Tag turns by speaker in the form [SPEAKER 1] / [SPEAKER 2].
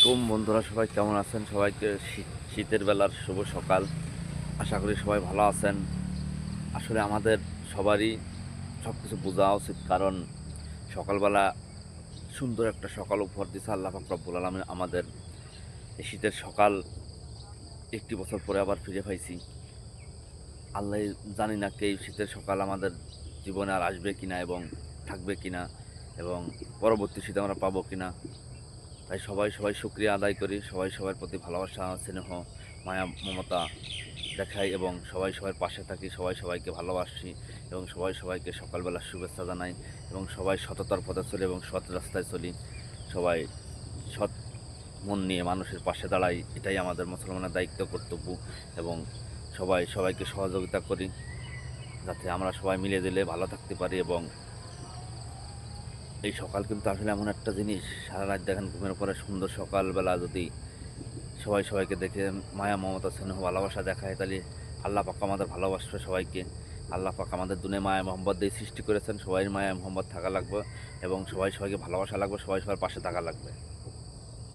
[SPEAKER 1] বন্ধুরা সবাই কেমন আছেন? সবাইকে শীতের বেলার শুভ সকাল। আশা করি সবাই ভালো আছেন। আসলে আমাদের সবারই সব কিছু বোঝা উচিত, কারণ সকালবেলা সুন্দর একটা সকাল উপহার দিয়েছে আল্লাহ পাক রব্বুল আলামিন আমাদের। এই শীতের সকাল একটি বছর পরে আবার ফিরে পাইছি। আল্লাহই জানি না কে এই শীতের সকাল আমাদের জীবনে আর আসবে কিনা এবং থাকবে কিনা, এবং পরবর্তী শীত আমরা পাবো কিনা। তাই সবাই শুকরিয়া আদায় করি, সবাই সবার প্রতি ভালোবাসা, স্নেহ, মায়া, মমতা দেখাই এবং সবাই সবার পাশে থাকি, সবাই সবাইকে ভালোবাসি এবং সবাই সবাইকে সকালবেলা শুভেচ্ছা জানাই এবং সবাই সততার পথে চলি এবং সৎ রাস্তায় চলি। সবাই সৎ মন নিয়ে মানুষের পাশে দাঁড়াই, এটাই আমাদের মুসলমানের দায়িত্ব, কর্তব্য। এবং সবাই সবাইকে সহযোগিতা করি যাতে আমরা সবাই মিলে দিলে ভালো থাকতে পারি। এবং এই সকাল কিন্তু আসলে এমন একটা জিনিস, সারা রাত দেখেন ঘুমের পরে সুন্দর সকালবেলা যদি সবাই সবাইকে দেখে মায়া, মমতা, স্নেহ, ভালোবাসা দেখায়, তাহলে আল্লাহ পাক আমাদের ভালোবাসবে সবাইকে। আল্লাহ পাক আমাদের দুনিয়ায় মায়া মহব্বত দিয়ে সৃষ্টি করেছেন, সবাই মায়া মহব্বত থাকা লাগবে এবং সবাই সবাইকে ভালোবাসা লাগবে, সবাই সবার পাশে থাকা লাগবে।